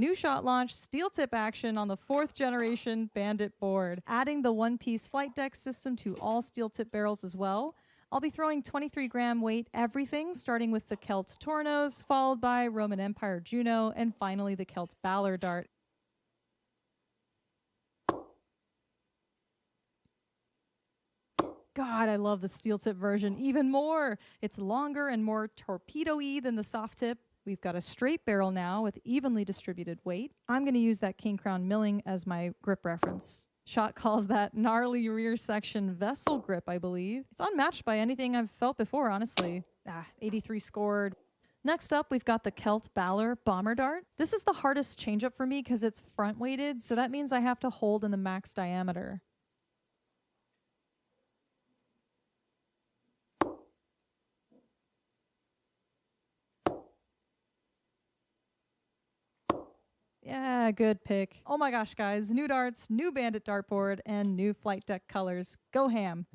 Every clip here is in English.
new shot launch, steel tip action on the 4th generation Bandit board, adding the one-piece flight deck system to all steel tip barrels as well. I'll be throwing 23-gram weight everything, starting with the Celt Tornos, followed by Roman Empire Juno, and finally the Celt Balor Dart. God, I love the steel tip version even more. It's longer and more torpedo-y than the soft tip. We've got a straight barrel now with evenly distributed weight. I'm going to use that King Crown milling as my grip reference. Shot calls that gnarly rear section vessel grip, I believe. It's unmatched by anything I've felt before, honestly. 83 scored. Next up, we've got the Celt Balor Bomber Dart. This is the hardest changeup for me because it's front weighted, so that means I have to hold in the max diameter. Yeah, good pick. Oh my gosh, guys. New darts, new Bandit dartboard, and new flight deck colors. Go ham.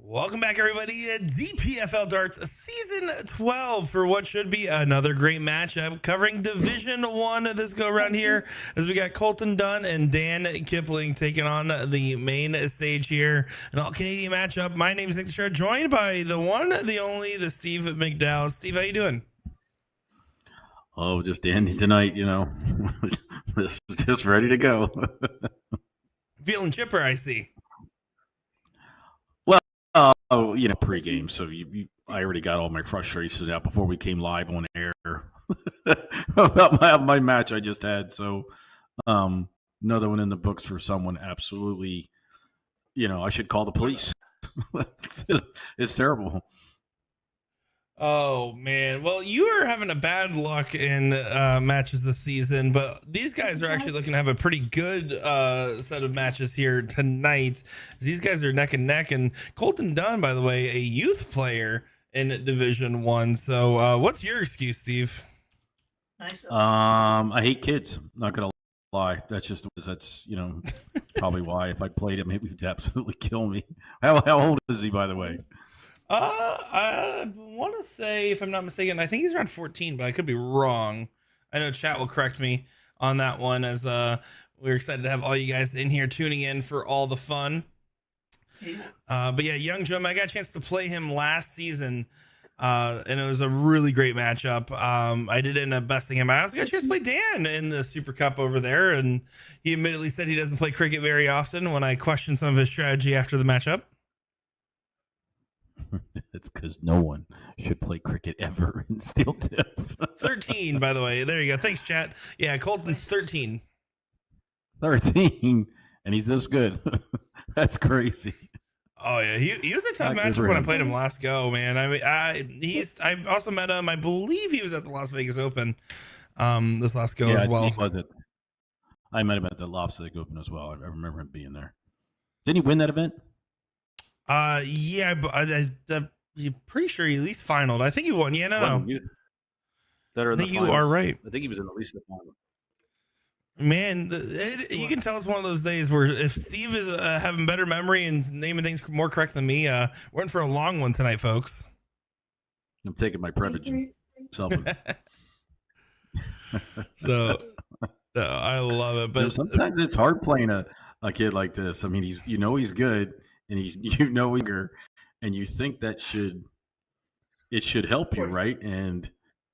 Welcome back, everybody. DPFL Darts Season 12 for what should be another great matchup covering Division 1 this go around here, as we got Colton Dunn and Dan Kipling taking on the main stage here. An all-Canadian matchup. My name is Nick Shard, joined by the one, the only, the Steve McDowell. Steve, how you doing? Oh, just dandy tonight, you know. just ready to go. Feeling chipper, I see. Oh, you know, pregame. So I already got all my frustrations out before we came live on air about my match I just had. So another one in the books for someone absolutely, you know, I should call the police. It's terrible. Oh, man. Well, you are having a bad luck in matches this season, but these guys are actually looking to have a pretty good set of matches here tonight. These guys are neck and neck. And Colton Dunn, by the way, a youth player in Division 1. So what's your excuse, Steve? I hate kids. Not going to lie. That's, you know, probably why. If I played him, he would absolutely kill me. How old is he, by the way? I want to say, if I'm not mistaken, I think he's around 14, but I could be wrong. I know chat will correct me on that one, as we're excited to have all you guys in here tuning in for all the fun. But yeah, young Joe, I got a chance to play him last season, and it was a really great matchup. I did end up besting him. I also got a chance to play Dan in the Super Cup over there, and he admittedly said he doesn't play cricket very often when I questioned some of his strategy after the matchup. It's because no one should play cricket ever in steel tip. 13, by the way. There you go. Thanks, chat. Yeah, Colton's 13. 13, and he's this good. That's crazy. Oh yeah, he was a tough matchup when I played him last go, man. I mean, I also met him. I believe he was at the Las Vegas Open this last go as well. I met him at the Las Vegas Open as well. I remember him being there. Didn't he win that event? Yeah, but I'm pretty sure he at least finaled. I think he won. Yeah, no. I think you are right. I think he was in at least the final. Man, you can tell it's one of those days where if Steve is having better memory and naming things more correct than me, we're in for a long one tonight, folks. I'm taking my Prevagen. Something. So I love it. But sometimes it's hard playing a kid like this. I mean, he's good, and he's eager, and you think that it should help you, right? And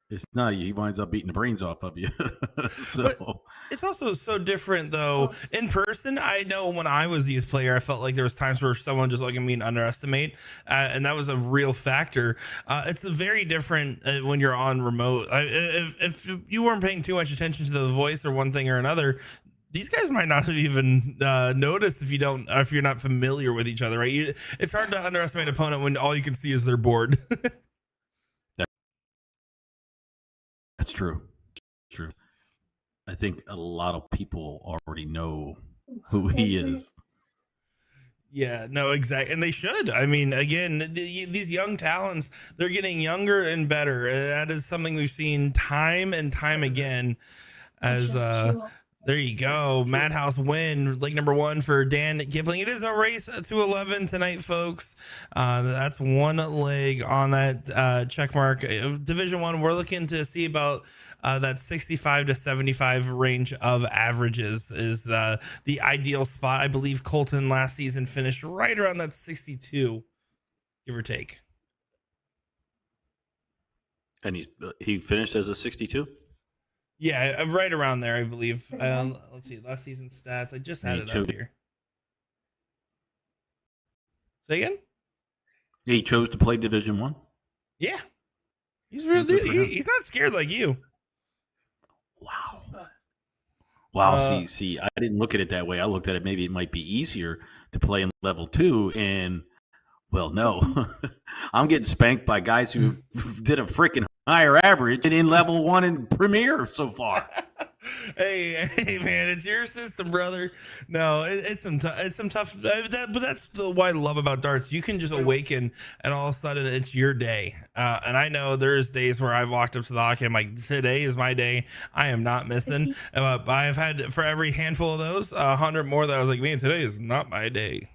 it's not. He winds up beating the brains off of you. So but it's also so different, though. In person, I know when I was a youth player, I felt like there was times where someone just looking at me and underestimate, and that was a real factor. It's a very different when you're on remote. If you weren't paying too much attention to the voice or one thing or another, these guys might not have even noticed if you're not familiar with each other, right? It's hard to underestimate an opponent when all you can see is their board. That's true. True. I think a lot of people already know who he is. Yeah, no, exactly. And they should. I mean, again, these young talents, they're getting younger and better. That is something we've seen time and time again. As there you go. Madhouse win, leg number 1 for Dan Kipling. It is a race to 11 tonight, folks. That's one leg on that check mark. Division 1, we're looking to see about that 65 to 75 range of averages is the ideal spot. I believe Colton last season finished right around that 62, give or take. And he finished as a 62? Yeah, right around there, I believe. Let's see, last season stats. I just had it up here. Say again? He chose to play Division 1? Yeah. He's really he's not scared like you. Wow. See, I didn't look at it that way. I looked at it, maybe it might be easier to play in level 2, and well, no. I'm getting spanked by guys who did a freaking higher average in level 1 in Premier so far. Hey, man, it's your system, brother. No, it's some tough. But that's what I love about darts. You can just awaken, and all of a sudden, it's your day. And I know there's days where I've walked up to the hockey. I'm like, today is my day. I am not missing. I've had for every handful of those, 100 more that I was like, man, today is not my day.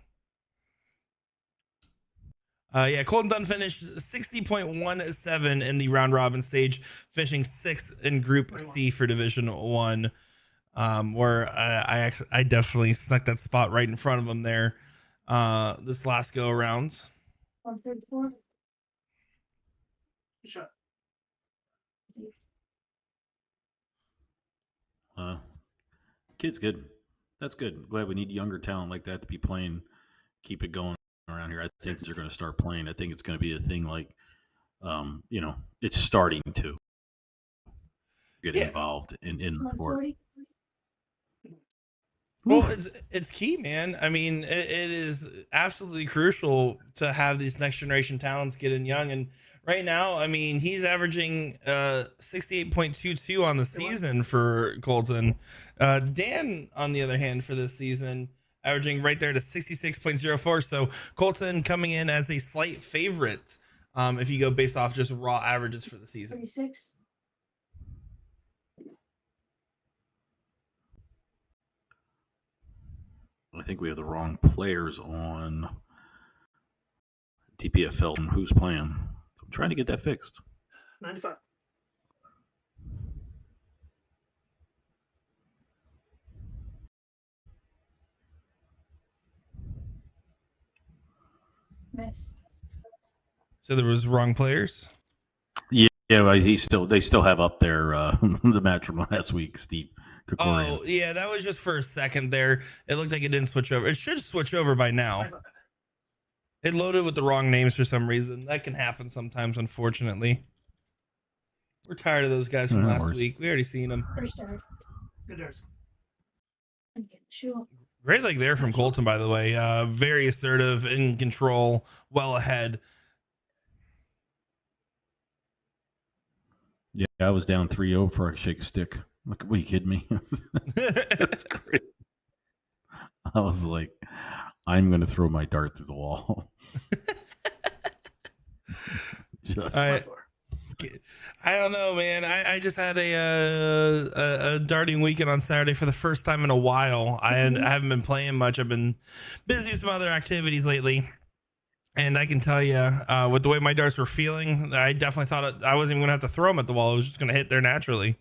Yeah, Colton Dunn finished 60.17 in the round robin stage, finishing 6th in Group C for Division 1, where I definitely snuck that spot right in front of him there this last go around. 134. Shot. Kid's good. That's good. Glad we need younger talent like that to be playing. Keep it going around here. I think they're going to start playing. I think it's going to be a thing like, it's starting to get involved in the sport. Well, it's key, man. I mean, it is absolutely crucial to have these next generation talents get in young. And right now, I mean, he's averaging 68.22 on the season for Colton. Dan, on the other hand, for this season, averaging right there to 66.04. So Colton coming in as a slight favorite if you go based off just raw averages for the season. 36. I think we have the wrong players on DPFL. Who's playing? I'm trying to get that fixed. 95. Miss. So there was wrong players? Yeah, but they still have up there the match from last week, Steve. Krikorian. Oh, yeah, that was just for a second there. It looked like it didn't switch over. It should switch over by now. It loaded with the wrong names for some reason. That can happen sometimes, unfortunately. We're tired of those guys from last week. We already seen them. First start. Good darts. Sure. Great leg there from Colton, by the way. Very assertive, in control, well ahead. Yeah, I was down 3-0 for a shake stick. Look, what are you kidding me? That's great. I was like, I'm going to throw my dart through the wall. I don't know, man. I just had a darting weekend on Saturday for the first time in a while. I haven't been playing much. I've been busy with some other activities lately. And I can tell you, with the way my darts were feeling, I definitely thought I wasn't even going to have to throw them at the wall. It was just going to hit there naturally.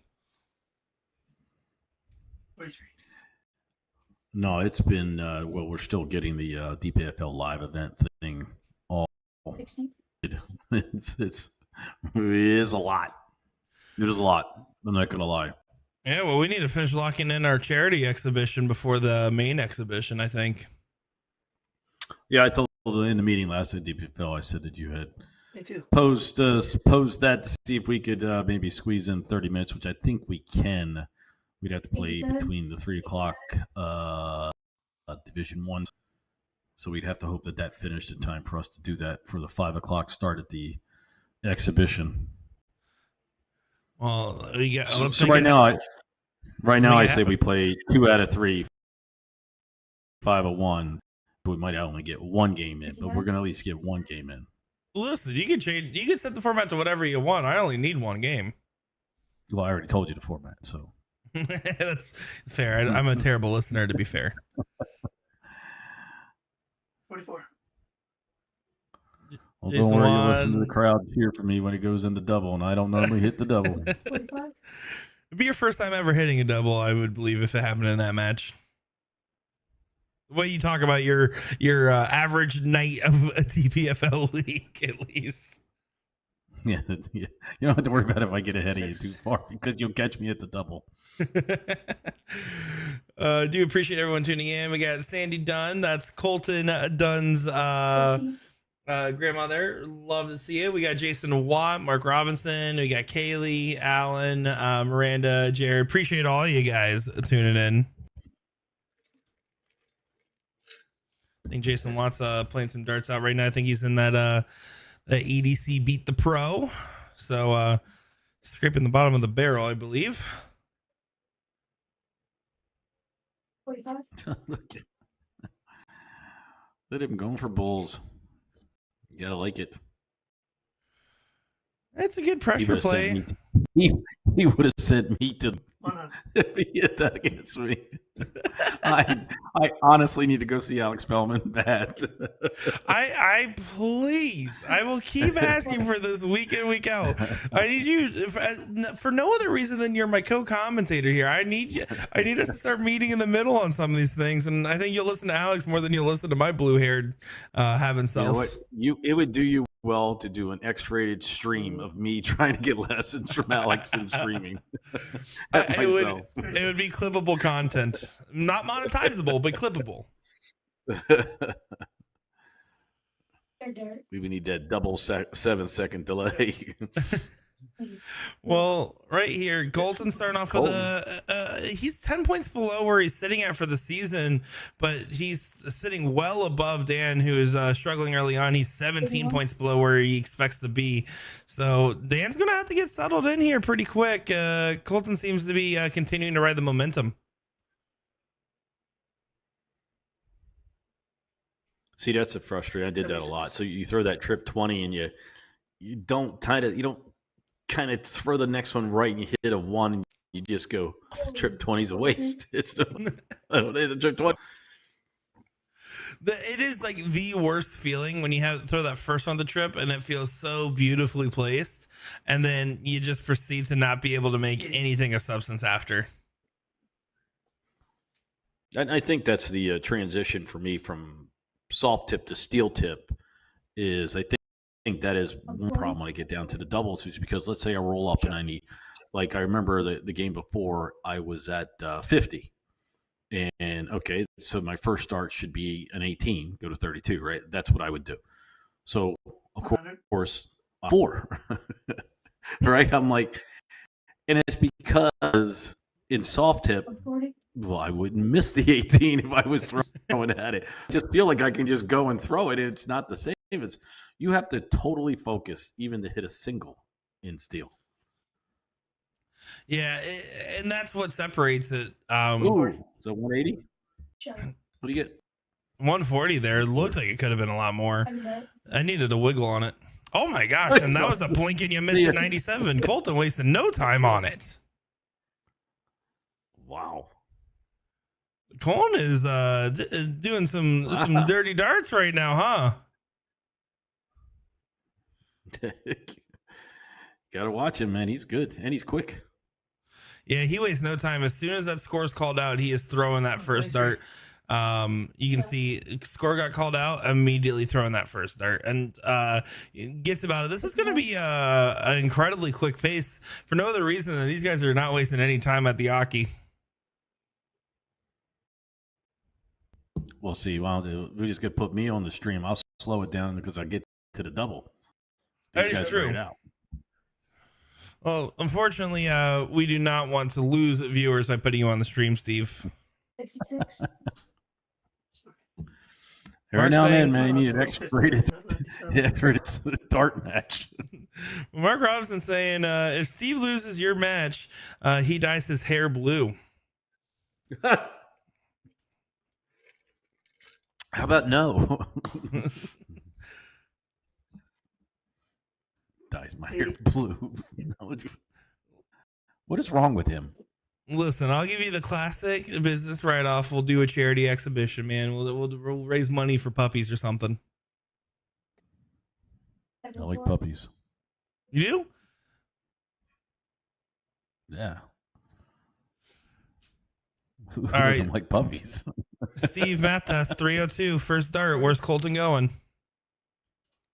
No, it's been well. We're still getting the DPFL live event thing. All 16. it's it is a lot. It is a lot. I'm not gonna lie. Yeah, well, we need to finish locking in our charity exhibition before the main exhibition, I think. Yeah, I told in the meeting last at DPFL, I said that you had Me too. posed that to see if we could maybe squeeze in 30 minutes, which I think we can. We'd have to play between the 3 o'clock Division 1. So we'd have to hope that finished in time for us to do that for the 5 o'clock start at the exhibition. Well, we got. So right now, I say we play 2 out of 3, 5-1. We might only get one game in, but we're going to at least get one game in. Listen, you can change. You can set the format to whatever you want. I only need one game. Well, I already told you the format, so. That's fair. I'm a terrible listener, to be fair. 44. Well, Jason don't worry, you Wan. listen to the crowd cheer for me when it goes into double, and I don't normally hit the double. 45. It'd be your first time ever hitting a double, I would believe, if it happened in that match. The way you talk about your average night of a TPFL league, at least. Yeah, you don't have to worry about if I get ahead of you too far because you'll catch me at the double. Do appreciate everyone tuning in. We got Sandy Dunn. That's Colton Dunn's 14. grandmother. Love to see it. We got Jason Watt, Mark Robinson. We got Kaylee, Alan, Miranda, Jared. Appreciate all you guys tuning in. I think Jason Watt's playing some darts out right now. I think he's in that the EDC Beat the Pro. So scraping the bottom of the barrel, I believe. 45. Let him go for bulls. You gotta like it. It's a good pressure play. He would have sent me to 100. if he hit that against me. I honestly need to go see Alex Spellman bad. I please, I will keep asking for this week in, week out. I need you for no other reason than you're my co-commentator here. I need you. I need us to start meeting in the middle on some of these things, and I think you'll listen to Alex more than you'll listen to my blue-haired having self. You know what? It would do you well to do an X-rated stream of me trying to get lessons from Alex and screaming. It would be clippable content, not monetizable, but clippable. We would need that double 7-second delay. Well, right here, Colton starting off with he's 10 points below where he's sitting at for the season, but he's sitting well above Dan, who is struggling early on. He's 17 points below where he expects to be. So Dan's going to have to get settled in here pretty quick. Colton seems to be continuing to ride the momentum. See, that's a frustrating. I did that a lot. So you throw that trip 20 and you don't kind of throw the next one right and you hit a 1 and you just go, oh, trip 20 is a waste. It's I don't hit the trip 20. It is like the worst feeling when you throw that first one the trip and it feels so beautifully placed, and then you just proceed to not be able to make anything of substance after. And I think that's the transition for me from soft tip to steel tip is I think that is one problem when I get down to the doubles is because let's say I roll up and I need, like I remember the game before I was at 50 and okay, so my first start should be an 18, go to 32, right? That's what I would do. So of course 4, right? I'm like, and it's because in soft tip, well, I wouldn't miss the 18 if I was throwing at it. I just feel like I can just go and throw it. It's not the same. It's you have to totally focus even to hit a single in steel. Yeah, and that's what separates it. Ooh, so 180? What do you get? 140 there. It looked like it could have been a lot more. I needed a wiggle on it. Oh my gosh, and that was a blink and you missed at 97. Colton wasted no time on it. Wow. Colton is doing some dirty darts right now, huh? Got to watch him, man. He's good and he's quick. Yeah, he wastes no time. As soon as that score is called out, he is throwing that first dart. You can see score got called out, immediately throwing that first dart, and gets about it. This is going to be an incredibly quick pace for no other reason than these guys are not wasting any time at the hockey. We'll see. Well, we just gonna put me on the stream. I'll slow it down because I get to the double. These That is guys true. right out. Well, unfortunately, we do not want to lose viewers by putting you on the stream, Steve. 66. Every now and then, man, you Oh, need an X-rated dart match. Mark Robinson saying, if Steve loses your match, he dyes his hair blue. How about no? Dyes my hair blue. What is wrong with him? Listen, I'll give you the classic business write-off. We'll do a charity exhibition, man. We'll raise money for puppies or something. I like puppies. You do? Yeah. Who All right. doesn't like puppies? Steve, math test 302, first dart. Where's Colton going?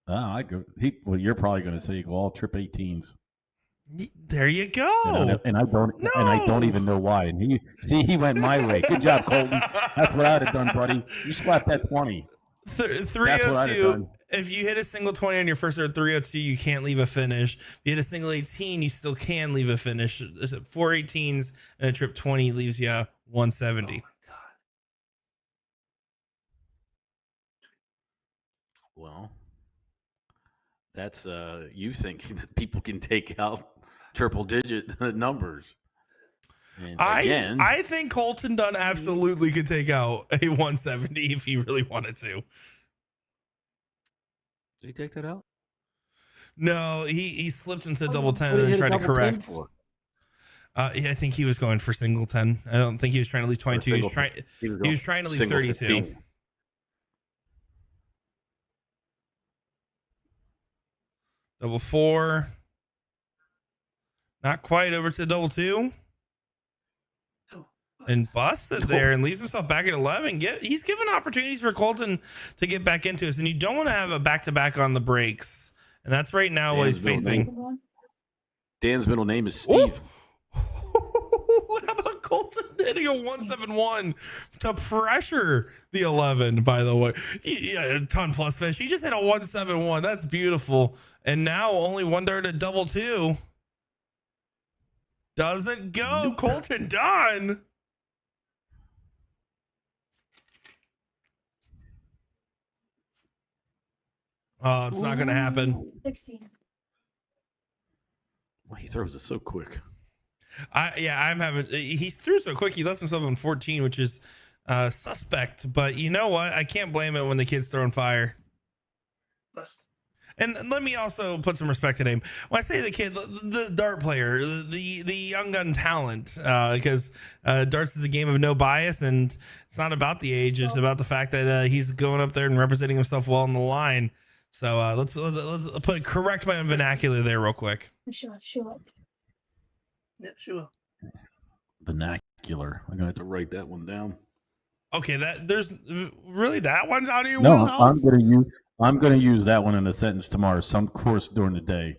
I go. Well, you're probably going to say you go all trip 18s. There you go. And I don't even know why. And he went my way. Good job, Colton. That's what I'd have done, buddy. You slapped that 20. 302. If you hit a single 20 on your first or 302, you can't leave a finish. If you hit a single 18, you still can leave a finish. 4 18s and a trip 20 leaves you 170. Well, that's you thinking that people can take out triple digit numbers. And again, I think Colton Dunn absolutely could take out a 170 if he really wanted to. Did he take that out? No, he slipped into double 10 and then tried to correct. Yeah, I think he was going for single 10. I don't think he was trying to leave 22. He was trying to leave 32. 15. Double 4. Not quite over to double 2. And busted there and leaves himself back at 11. He's given opportunities for Colton to get back into this. And you don't want to have a back-to-back on the breaks. And that's right now what he's facing. Dan's middle name is Steve. How about Colton hitting a 171 to pressure the 11, by the way? Yeah, a ton plus finish. He just hit a 171. That's beautiful. And now only one dart at double 2. Doesn't go. Colton Dunn. Oh, it's not going to happen. 16. Well, he throws it so quick. He threw so quick. He left himself on 14, which is suspect. But you know what? I can't blame it when the kid's throwing fire. Bust. And let me also put some respect to him. When I say the kid, the dart player, the young gun talent, because darts is a game of no bias, and it's not about the age. It's about the fact that he's going up there and representing himself well on the line. So let's correct my own vernacular there real quick. Sure. Yeah, sure. Vernacular. I'm gonna have to write that one down. Okay, there's really that one's out of your No, wheelhouse. I'm gonna use that one in a sentence tomorrow, some course during the day.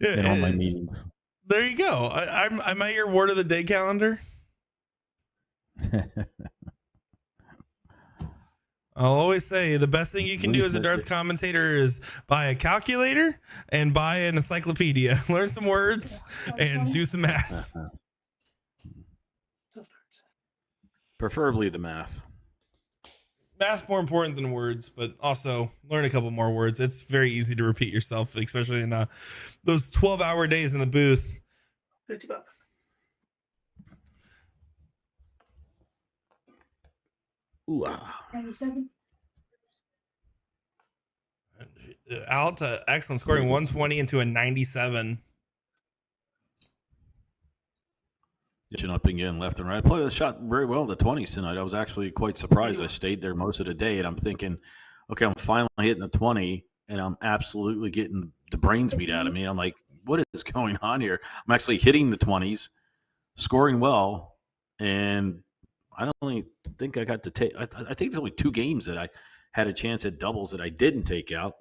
In all my meetings. There you go. I'm at your word of the day calendar. I'll always say the best thing you can do as a darts commentator is buy a calculator and buy an encyclopedia. Learn some words and do some math. Preferably the math. Math's more important than words, but also learn a couple more words. It's very easy to repeat yourself, especially in those 12-hour days in the booth. 55. Ooh, 97. Out to excellent scoring 120 into a 97. Ditching up again, left and right. I played the shot very well in the 20s tonight. I was actually quite surprised. I stayed there most of the day, and I'm thinking, okay, I'm finally hitting the 20. and I'm absolutely getting the brains beat out of me. I'm like, what is going on here? I'm actually hitting the 20s, scoring well, and I don't only think I got to take. I think there's only 2 games that I had a chance at doubles that I didn't take out,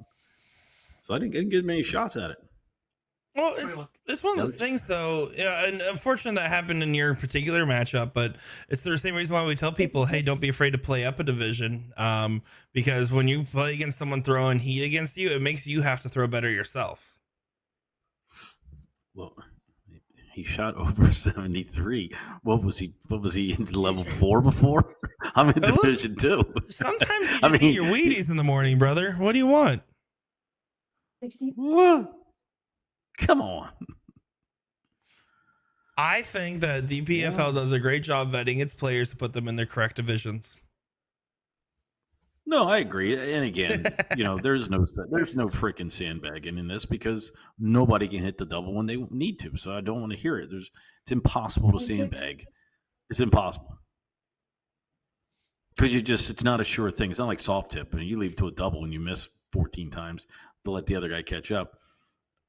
so I didn't get many shots at it. Well, it's one of those things, though. Yeah, and unfortunately, that happened in your particular matchup. But it's the same reason why we tell people, hey, don't be afraid to play up a division. Because when you play against someone throwing heat against you, it makes you have to throw better yourself. Well, he shot over 73. What was he in level 4 before? I'm in division 2. Sometimes you just eat your Wheaties in the morning, brother. What do you want? 60. What? Come on. I think that DPFL does a great job vetting its players to put them in their correct divisions. No, I agree. And again, there's no freaking sandbagging in this because nobody can hit the double when they need to. So I don't want to hear it. It's impossible to sandbag. It's impossible. Because it's not a sure thing. It's not like soft tip. I mean, you leave to a double and you miss 14 times to let the other guy catch up.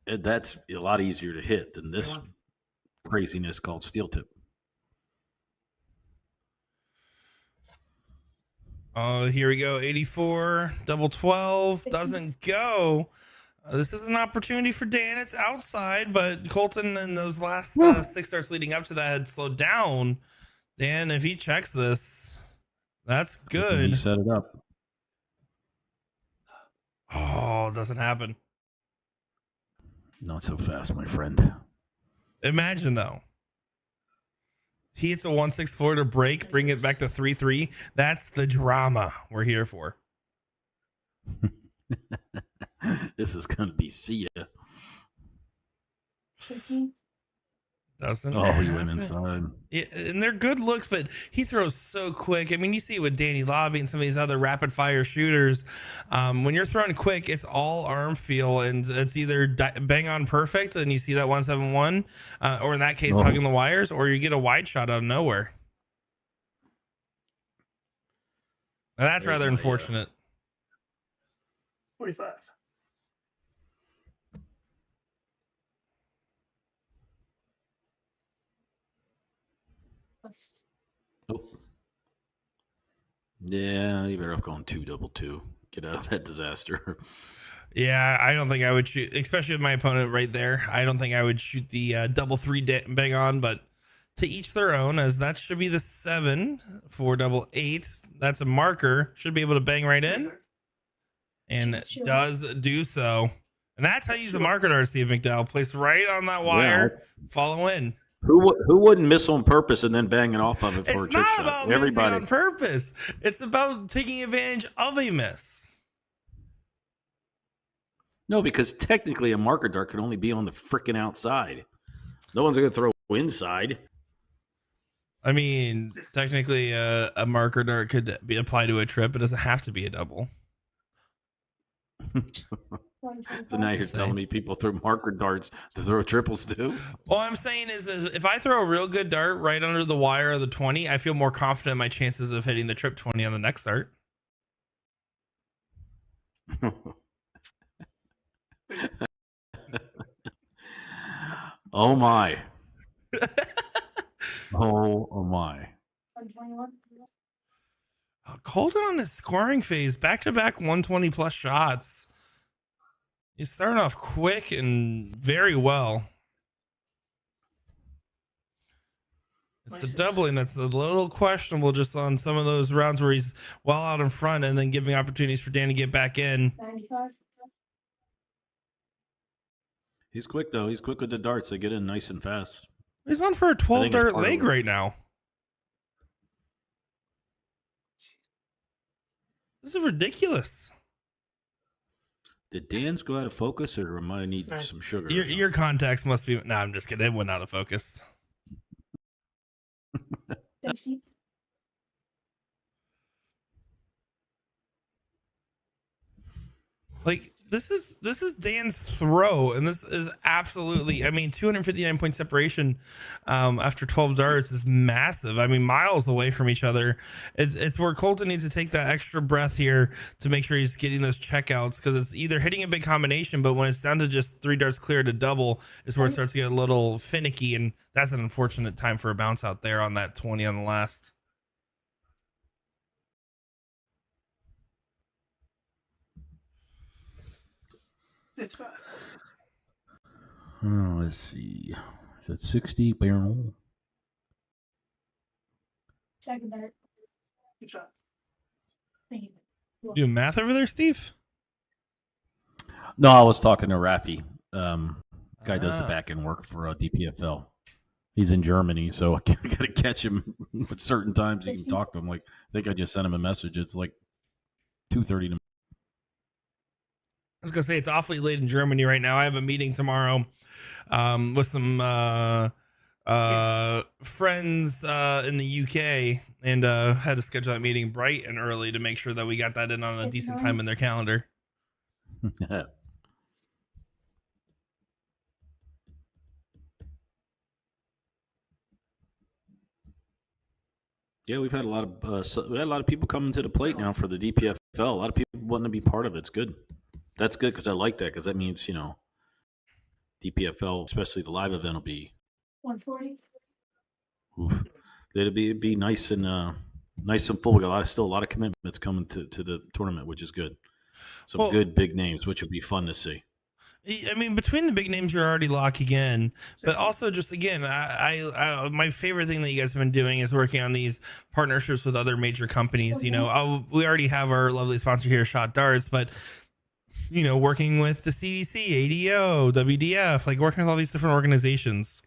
That's a lot easier to hit than this craziness called steel tip. Oh, here we go. 84, double 12, doesn't go. This is an opportunity for Dan. It's outside, but Colton in those last 6 starts leading up to that had slowed down. Dan, if he checks this, that's good. He set it up. Oh, it doesn't happen. Not so fast, my friend. Imagine, though. He hits a 164 to break, bring it back to 3-3. That's the drama we're here for. This is going to be see ya. 15. Doesn't he went inside. Yeah, and they're good looks, but he throws so quick. I mean, you see it with Danny Lobby and some of these other rapid fire shooters. When you're throwing quick, it's all arm feel, and it's either bang on perfect, and you see that 171, or in that case, hugging the wires, or you get a wide shot out of nowhere. And that's rather unfortunate. 45. Oh. Yeah, you better off going 2 double 2. Get out of that disaster. Yeah, I don't think I would shoot, especially with my opponent right there. I don't think I would shoot the double 3 bang on, but to each their own, as that should be the 7 for double 8. That's a marker. Should be able to bang right in, and does do so. And that's how you use a marker dart, Steve McDowell. Place right on that wire, follow in. Who wouldn't miss on purpose and then bang it off of it for a trick shot? It's not about missing on purpose. It's about taking advantage of a miss. No, because technically a marker dart can only be on the freaking outside. No one's going to throw inside. I mean, technically a marker dart could be applied to a trip. It doesn't have to be a double. So now you're telling me people throw marker darts to throw triples too? All I'm saying is if I throw a real good dart right under the wire of the 20, I feel more confident in my chances of hitting the trip 20 on the next start. Oh my. Oh my. Colton on his scoring phase, back-to-back 120 plus shots. He's starting off quick and very well. It's the doubling that's a little questionable just on some of those rounds where he's well out in front and then giving opportunities for Dan to get back in. 95. He's quick, though. He's quick with the darts. They get in nice and fast. He's on for a 12 dart leg right now. This is ridiculous. Did Dan's go out of focus, or am I need some sugar? Your contacts must be. No, I'm just kidding. It went out of focus. 60. Like, is Dan's throw, and this is absolutely. I mean, 259 point separation after 12 darts is massive. I mean, miles away from each other. It's where Colton needs to take that extra breath here to make sure he's getting those checkouts, because it's either hitting a big combination, but when it's down to just 3 darts clear to double is where it starts to get a little finicky, and that's an unfortunate time for a bounce out there on that 20 on the last. Let's see. Is that 60 barrel? Second dart. Good shot. Thank you. Do math over there, Steve? No, I was talking to Rafi. Guy does the back end work for DPFL. He's in Germany, so I got to catch him at certain times. You can talk to him. Like, I think I just sent him a message. It's like 2:30 to. I was gonna say it's awfully late in Germany right now. I have a meeting tomorrow with some friends in the UK, and had to schedule that meeting bright and early to make sure that we got that in on a decent time in their calendar. Yeah, we've had a lot of people coming to the plate now for the DPFL. A lot of people wanting to be part of it. It's good. That's good, because I like that, because that means, DPFL, especially the live event, will be 140. Oof. It'll be nice and full. We got still a lot of commitments coming to the tournament, which is good. Some good big names, which would be fun to see. I mean, between the big names, you're already locking in, but also just again, I my favorite thing that you guys have been doing is working on these partnerships with other major companies. We already have our lovely sponsor here, Shot Darts, but working with the CDC, ADO, WDF, like working with all these different organizations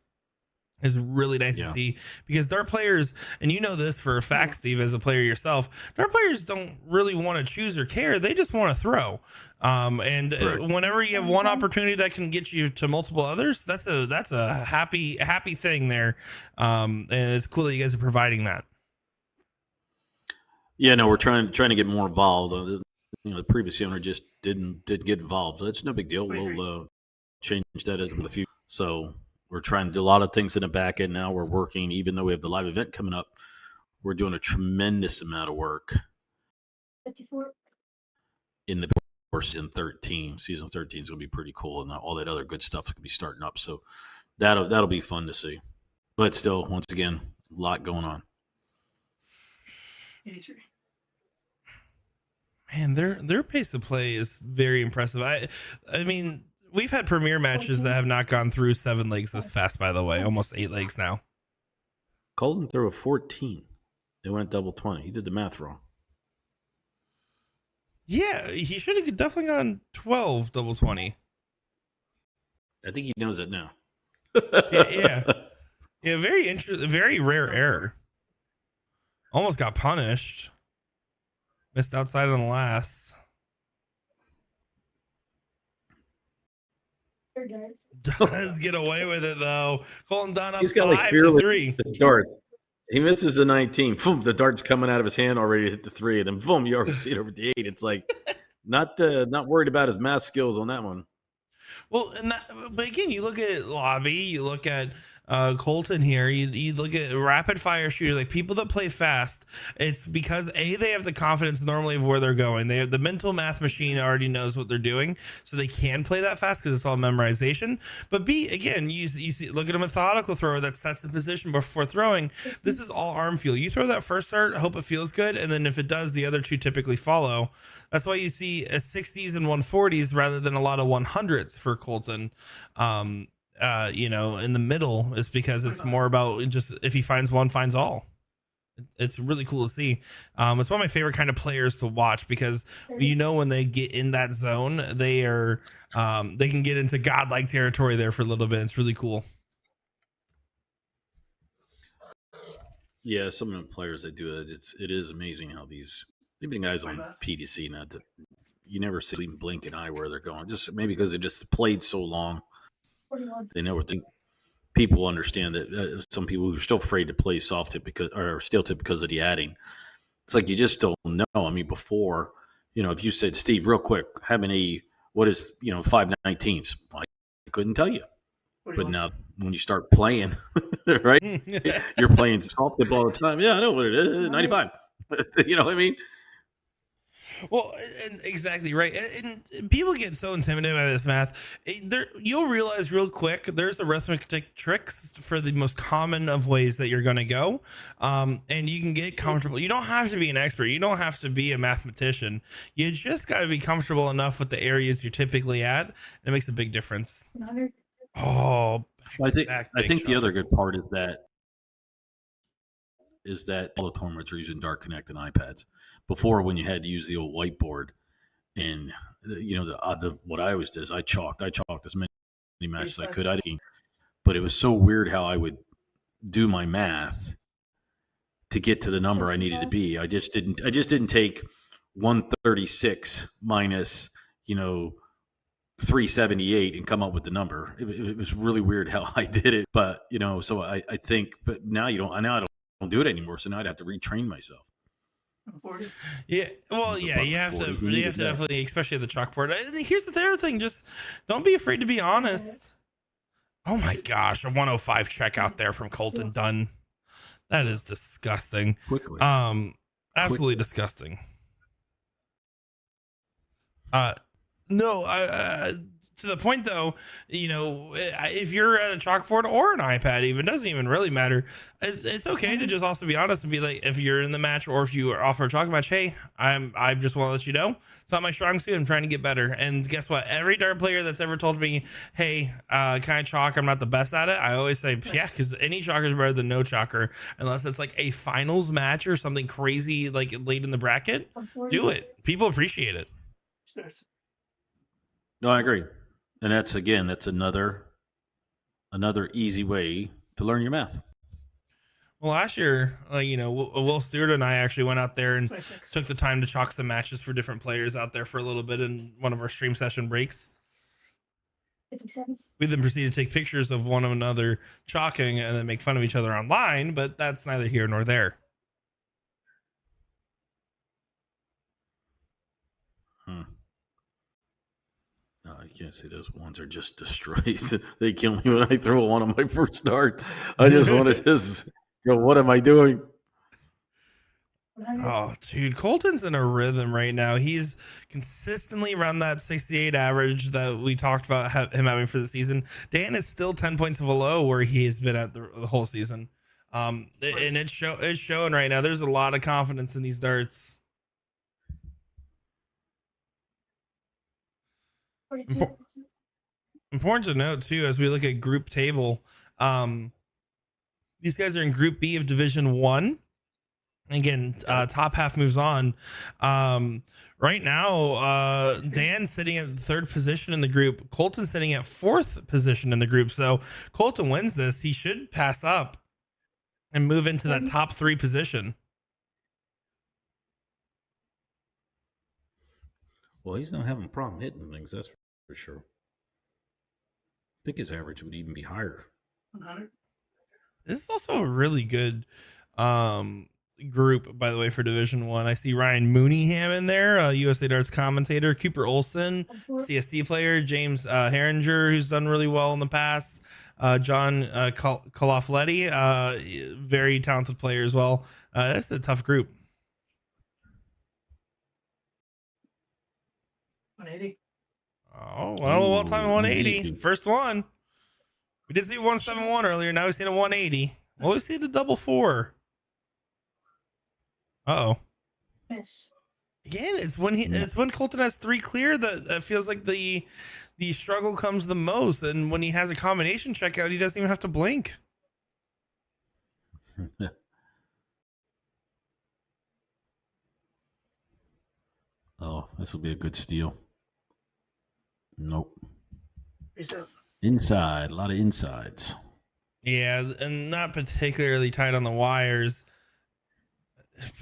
is really nice to see, because dart players, and you know this for a fact, Steve, as a player yourself, dart players don't really want to choose or care. They just want to throw. Whenever you have one opportunity that can get you to multiple others, that's a happy thing there. And it's cool that you guys are providing that. Yeah, no, we're trying to get more involved. The previous owner just didn't get involved. So it's no big deal. We'll change that in the future. So we're trying to do a lot of things in the back end now. We're working, even though we have the live event coming up, we're doing a tremendous amount of work 54. in the season 13. Season 13 is going to be pretty cool, and all that other good stuff is going to be starting up. So that'll be fun to see. But still, once again, a lot going on. 83. Man, their pace of play is very impressive. I mean, we've had premier matches that have not gone through 7 legs this fast, by the way, almost 8 legs now. Colton threw a 14. They went double 20. He did the math wrong. Yeah, he should have definitely gone 12 double 20. I think he knows it now. Yeah. Very interesting. Very rare error. Almost got punished. Missed outside on the last. Does get away with it though. Colton Dunn up 5-3. Darts. He misses the 19. Boom, the dart's coming out of his hand already to hit the 3, and then boom, you already see it over the 8. It's like not worried about his math skills on that one. Well, but again, you look at Lobby, you look at Colton here, you look at rapid fire shooters, like people that play fast. It's because they have the confidence normally of where they're going. They have the mental math machine already knows what they're doing, so they can play that fast because it's all memorization. But again, you see, look at a methodical thrower that sets in position before throwing. This is all arm feel. You throw that first dart, hope it feels good, and then if it does, the other 2 typically follow. That's why you see a 60s and 140s rather than a lot of 100s for Colton. In the middle, is because it's more about just if he finds one, finds all. It's really cool to see. It's one of my favorite kind of players to watch, because when they get in that zone, they can get into godlike territory there for a little bit. It's really cool. Yeah, some of the players that do it, it is amazing how these even guys on PDC now, you never see them blink an eye where they're going. Just maybe because they just played so long. They know what people understand that some people who are still afraid to play soft tip or steel tip because of the adding. It's like you just don't know. I mean, before, if you said, Steve, real quick, how many what is 5/19? I couldn't tell you. But now when you start playing, right, you're playing soft tip all the time. Yeah, I know what it is. 95. You know what I mean? Well, and exactly right. And people get so intimidated by this math. You'll realize real quick there's arithmetic tricks for the most common of ways that you're going to go. And you can get comfortable. You don't have to be an expert. You don't have to be a mathematician. You just got to be comfortable enough with the areas you're typically at. It makes a big difference. 100. Oh, I think the other good part is that all the tournaments are using Dark Connect and iPads. Before, when you had to use the old whiteboard, and what I always did is I chalked as many matches as I could. But it was so weird how I would do my math to get to the number I needed to be. I just didn't take 136 minus 378 and come up with the number. It was really weird how I did it, but so I think, but now I don't do it anymore. So now I'd have to retrain myself. 40. Yeah, well, yeah, you have to definitely, especially at the chalkboard. And here's the other thing: just don't be afraid to be honest. Oh my gosh, a 105 check out there from Colton Dunn. That is disgusting. Quickly. Absolutely disgusting. No, to the point though, if you're at a chalkboard or an iPad, even doesn't even really matter. It's okay to just also be honest and be like, if you're in the match or if you offer a chalk match, hey, I just want to let you know it's not my strong suit. I'm trying to get better. And guess what? Every dart player that's ever told me, hey, can I chalk? I'm not the best at it. I always say, yeah, because any chalker is better than no chalker, unless it's like a finals match or something crazy like late in the bracket. Do it. People appreciate it. No, I agree. And that's another easy way to learn your math. Well, last year, Will Stewart and I actually went out there and 26. Took the time to chalk some matches for different players out there for a little bit in one of our stream session breaks. 57. We then proceeded to take pictures of one another chalking and then make fun of each other online, but that's neither here nor there. No, I can't say those ones are just destroyed. They kill me when I throw one on my first dart. I just want to go, what am I doing? Oh, dude, Colton's in a rhythm right now. He's consistently around that 68 average that we talked about him having for the season. Dan is still 10 points below where he has been at the whole season. And it's showing right now. There's a lot of confidence in these darts. Important to note too, as we look at group table, these guys are in Group B of Division 1. Again, top half moves on. Right now, Dan's sitting at third position in the group. Colton's sitting at fourth position in the group. So Colton wins this. He should pass up and move into that top 3 position. Well, he's not having a problem hitting things, that's for sure. I think his average would even be higher. 100. This is also a really good group, by the way, for Division 1. I see Ryan Mooneyham in there, USA Darts commentator, Cooper Olson, CSC player, James Herringer, who's done really well in the past, John Colafletti, very talented player as well. That's a tough group. 180. Oh, well, all-time 180. First one. We did see 171 earlier. Now we've seen a 180. Well, we see the double 4. Uh-oh. Miss. Again, it's when Colton has 3 clear that feels like the struggle comes the most. And when he has a combination checkout, he doesn't even have to blink. Oh, this will be a good steal. Nope. Reset. Inside, a lot of insides. Yeah, and not particularly tight on the wires.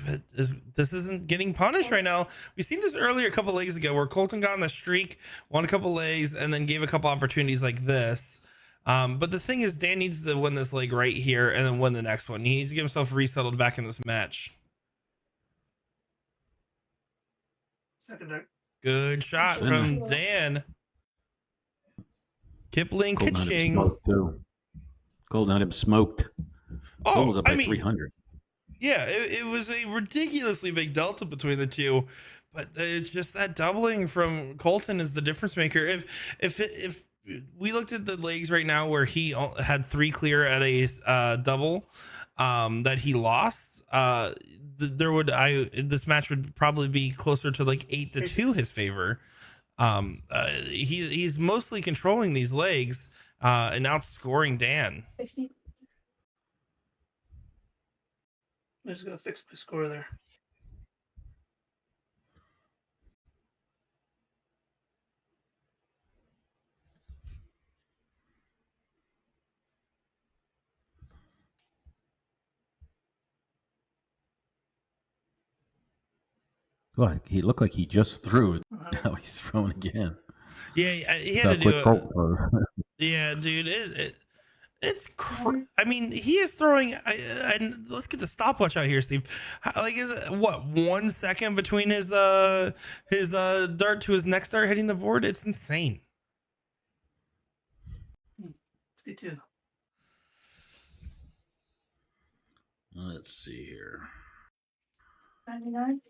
But this isn't getting punished right now. We've seen this earlier a couple legs ago where Colton got on the streak, won a couple legs, and then gave a couple opportunities like this. But the thing is, Dan needs to win this leg right here and then win the next one. He needs to get himself resettled back in this match. Second dart. Good shot It's in from Dan. Kipling Colton had him Kitching. smoked too. Colton had him smoked. Colton was Oh, up by I mean, 300. yeah, it was a ridiculously big delta between the two, but it's just that doubling from Colton is the difference maker. If we looked at the legs right now where he had 3 clear at a double that he lost, this match would probably be closer to like 8-2 his favor. He's mostly controlling these legs and outscoring Dan. 60. I'm just gonna fix my score there. Well, he looked like he just threw it. 100. Now he's throwing again. Yeah, he That's had how to do quick it. Colton throws. Yeah, dude, I mean, he is throwing. Let's get the stopwatch out here, Steve. Like, is it what 1 second between his dart to his next dart hitting the board? It's insane. 62. Let's see here. 99.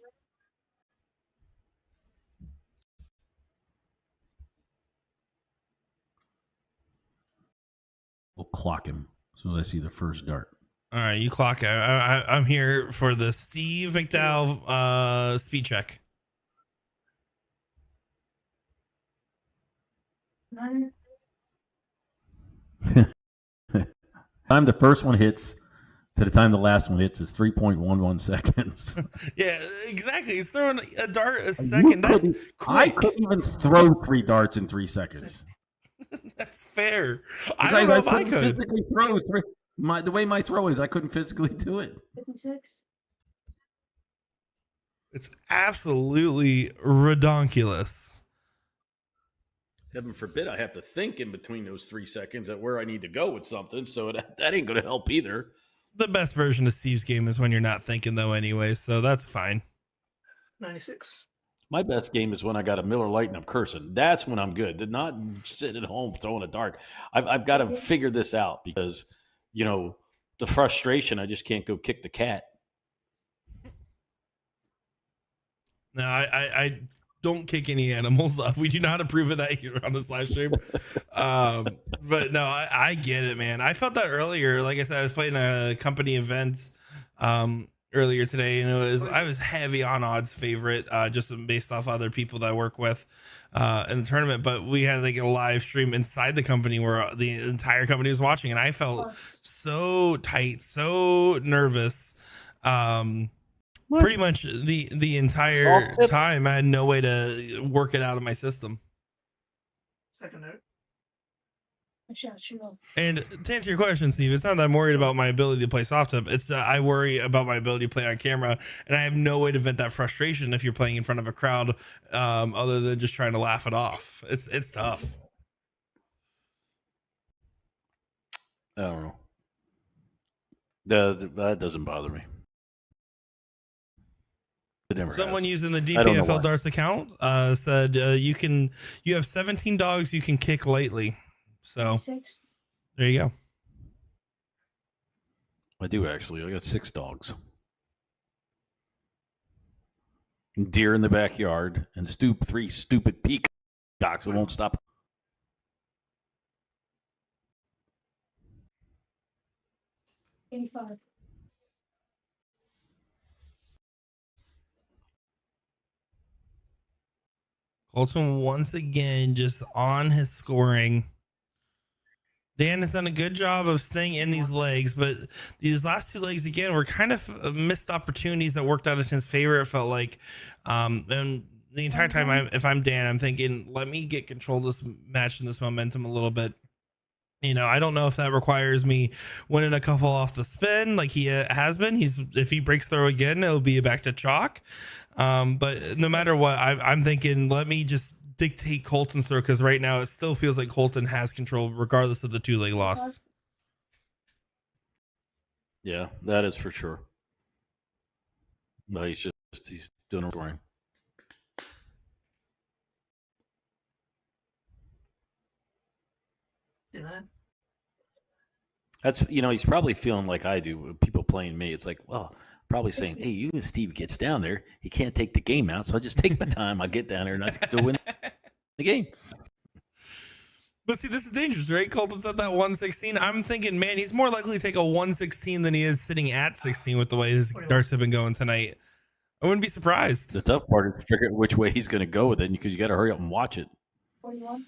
We'll clock him as soon as I see the first dart. All right, you clock. I'm here for the Steve McDowell speed check. 9. Time the first one hits to the time the last one hits is 3.11 seconds. Yeah, exactly. He's throwing a dart a second. That's I quick. couldn't even throw 3 darts in 3 seconds. That's fair. I don't know if I couldn't could. physically throw the way my throw is, I couldn't physically do it. 56. It's absolutely redonkulous. Heaven forbid I have to think in between those 3 seconds at where I need to go with something, so that ain't going to help either. The best version of Steve's game is when you're not thinking, though, anyway, so that's fine. 96. My best game is when I got a Miller Lite and I'm cursing. That's when I'm good. Did not sit at home throwing a dart. I've got to figure this out because, the frustration, I just can't go kick the cat. No, I don't kick any animals. We do not approve of that here on this live stream. But no, I get it, man. I felt that earlier. Like I said, I was playing a company event earlier today, and I was heavy on odds favorite, just based off other people that I work with in the tournament. But we had like a live stream inside the company where the entire company was watching, and I felt so tight, so nervous. Pretty much the entire time I had no way to work it out of my system. Second note. And to answer your question, Steve, it's not that I'm worried about my ability to play soft tip. It's I worry about my ability to play on camera, and I have no way to vent that frustration if you're playing in front of a crowd, other than just trying to laugh it off. It's tough. I don't know. That doesn't bother me. Someone has. using the I don't know DPFL why. darts account said you have 17 dogs you can kick lightly. So there you go. I do actually. I got 6 dogs. Deer in the backyard and 3 stupid peacocks that won't stop. 85. Colton once again just on his scoring. Dan has done a good job of staying in these legs, but these last 2 legs again were kind of missed opportunities that worked out in his favor. It felt like, and the entire time, if I'm Dan, I'm thinking, let me get control of this match and this momentum a little bit. I don't know if that requires me winning a couple off the spin like he has been. If he breaks through again, it'll be back to chalk. But no matter what, I'm thinking, let me just dictate Colton's throw, because right now it still feels like Colton has control regardless of the 2-leg loss. Yeah, that is for sure. But he's doing it for him. 59. That's, he's probably feeling like I do. People playing me, it's like, well, probably saying, hey, you and Steve gets down there, he can't take the game out, so I just take my time. I get down there and I still win the game. But see, this is dangerous, right? Colton's at that 116. I'm thinking, man, he's more likely to take a 116 than he is sitting at 16 with the way his darts have been going tonight. I wouldn't be surprised. The tough part is to figure out which way he's going to go with it, because you got to hurry up and watch it. 41.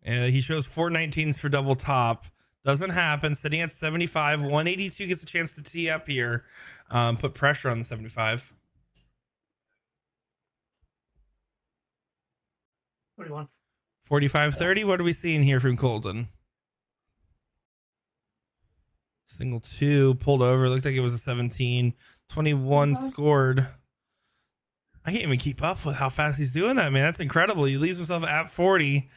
He shows 419s for double top. Doesn't happen. Sitting at 75. 182 gets a chance to tee up here. Put pressure on the 75. 41. 45-30. What are we seeing here from Colton? Single two. Pulled over. Looked like it was a 17. 21 scored. I can't even keep up with how fast he's doing that, man. That's incredible. He leaves himself at 40.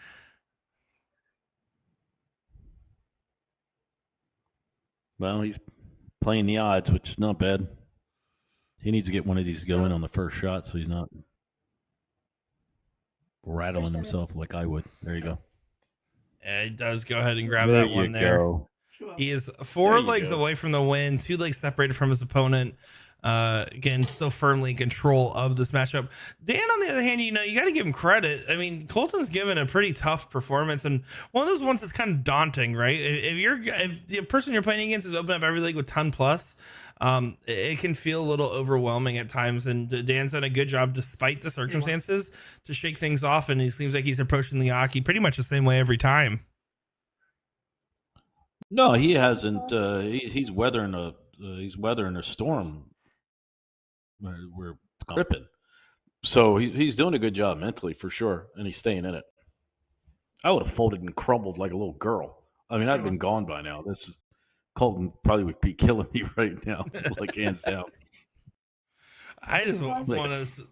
Well, he's playing the odds, which is not bad. He needs to get one of these going on the first shot so he's not rattling himself like I would. There you go. Yeah, he does go ahead and grab that one there. Go. He is 4 you legs go. away from the win, 2 legs separated from his opponent. Again, still firmly in control of this matchup. Dan, on the other hand, you got to give him credit. I mean, Colton's given a pretty tough performance, and one of those ones that's kind of daunting, right? If the person you're playing against is open up every leg with 10 plus, it can feel a little overwhelming at times. And Dan's done a good job, despite the circumstances, to shake things off. And he seems like he's approaching the Aki pretty much the same way every time. No, he hasn't. He's weathering a storm. We're gripping. So he's doing a good job mentally for sure, and he's staying in it. I would have folded and crumbled like a little girl. I mean, I'd been gone by now. Colton probably would be killing me right now, like hands down. I just want to,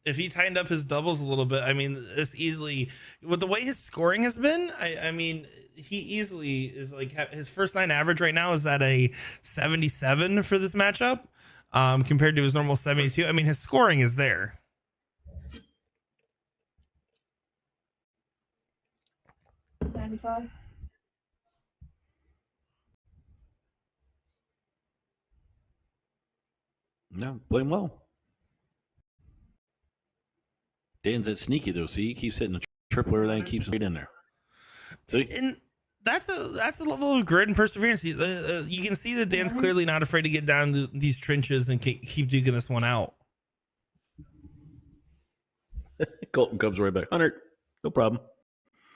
if he tightened up his doubles a little bit, I mean, this easily, with the way his scoring has been, I mean, he easily is like, his first 9 average right now is at a 77 for this matchup, compared to his normal 72. I mean, his scoring is there. $95. No, playing well. Dan's that sneaky though. See, he keeps hitting the triple, everything keeps right in there. See? And that's a level of grit and perseverance. You can see that Dan's clearly not afraid to get down these trenches and keep duking this one out. Colton comes right back. 100, no problem.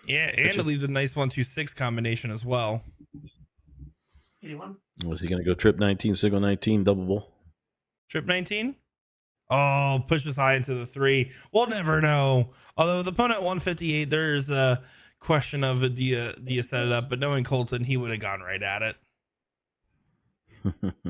Yeah, and to leave the nice 1-2-6 combination as well. 81. Was he going to go trip 19, single 19, double bull? Trip 19? Oh, pushes high into the 3. We'll never know. Although the opponent 158, there's a question of do you set it up? But knowing Colton, he would have gone right at it. $60.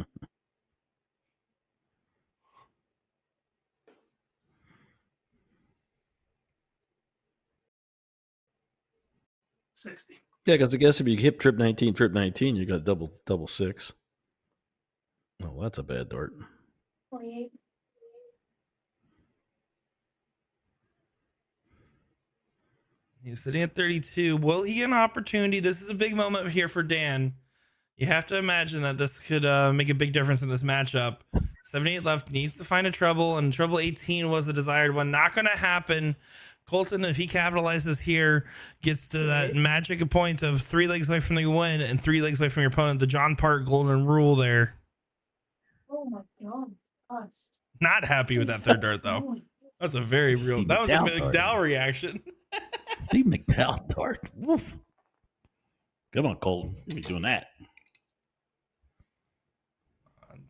Yeah, because I guess if you hit trip 19, you got double 6. Oh, that's a bad dart. 28. He's sitting at 32. Will he get an opportunity? This is a big moment here for Dan. You have to imagine that this could make a big difference in this matchup. 78 left, needs to find a treble, and treble 18 was the desired one. Not going to happen. Colton, if he capitalizes here, gets to that magic point of 3 legs away from the win and 3 legs away from your opponent. The John Park golden rule there. Oh my God. Gosh. Not happy with that third dart, though. That's a very real. Steve That was a McDowell McDowell reaction. Steve McDowell dart. Woof. Come on, Colton. You be doing that.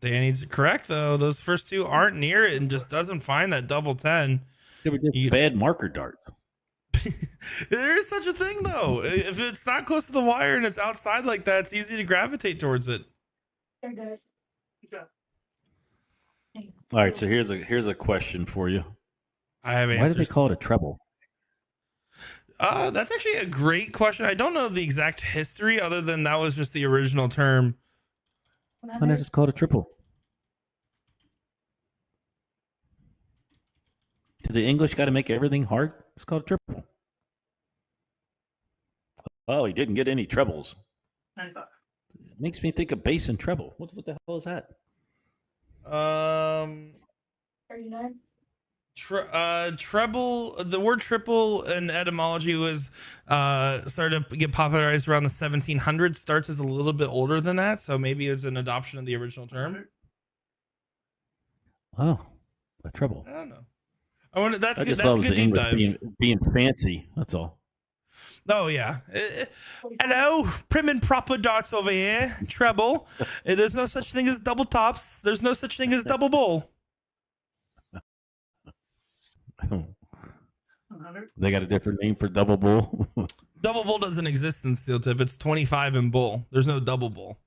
Dan needs to correct, though. Those first 2 aren't near it and just doesn't find that double 10. Bad marker dart. There is such a thing, though. If it's not close to the wire and it's outside like that, it's easy to gravitate towards it. There goes. Good job. All right, so here's a question for you. I have Why answers. do they call it a treble? That's actually a great question. I don't know the exact history other than that was just the original term. Why not just call it a triple? Do the English got to make everything hard? It's called a triple. Oh, he didn't get any trebles. 95. It makes me think of bass and treble. What the hell is that? 39. Treble. The word triple in etymology was started to get popularized around the 1700s. Starts as a little bit older than that, so maybe it was an adoption of the original term. 100. Oh, a treble. I don't know. I wonder. That's I good. just That's thought a it was good the deep English dive. being fancy. That's all. Oh yeah. 45. Hello, prim and proper darts over here. Treble. There's no such thing as double tops. There's no such thing as double bull. 100. They got a different name for double bull. Double bull doesn't exist in steel tip. It's 25 in bull. There's no double bull.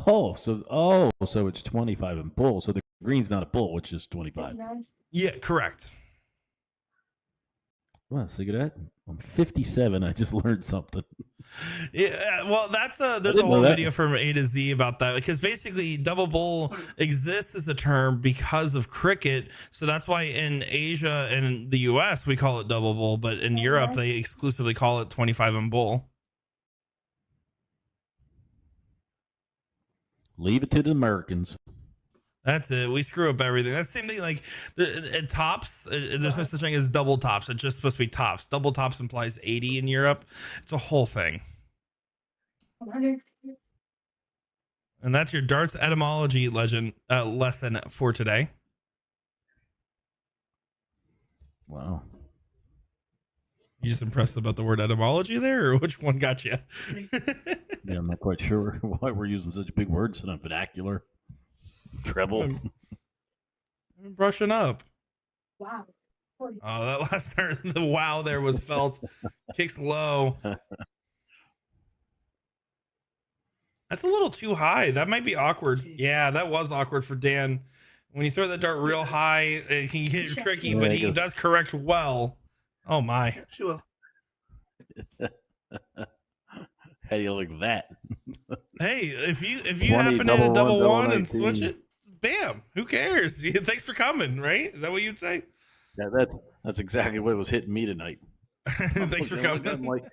So it's 25 in bull. So the green's not a bull, which is 25. 59. Yeah, correct. Well, so look at that. I'm 57. I just learned something. Yeah, well, there's a didn't know whole that. video from A to Z about that, because basically double bull exists as a term because of cricket. So that's why in Asia and the US we call it double bull, but in Europe they exclusively call it 25 and bull. Leave it to the Americans. That's it. We screw up everything. That's the same thing. Like tops, there's no such thing as double tops. It's just supposed to be tops. Double tops implies 80 in Europe. It's a whole thing. 100. And that's your darts etymology lesson for today. Wow. You just impressed about the word etymology there, or which one got you? Yeah, I'm not quite sure why we're using such big words in a vernacular. Treble. I'm brushing up. Wow. 40. Oh, that last part, the wow there was felt. Kicks low. That's a little too high. That might be awkward. Yeah, that was awkward for Dan. When you throw the dart real high, it can get tricky, Yeah, but it he goes- does correct well. Oh my. Sure. How do you like that? Hey, if you 20, happen to hit a double double one, one and 19. switch it, bam, who cares? Thanks for coming, right? Is that what you'd say? Yeah, that's exactly what was hitting me tonight. Thanks for I'm coming. like,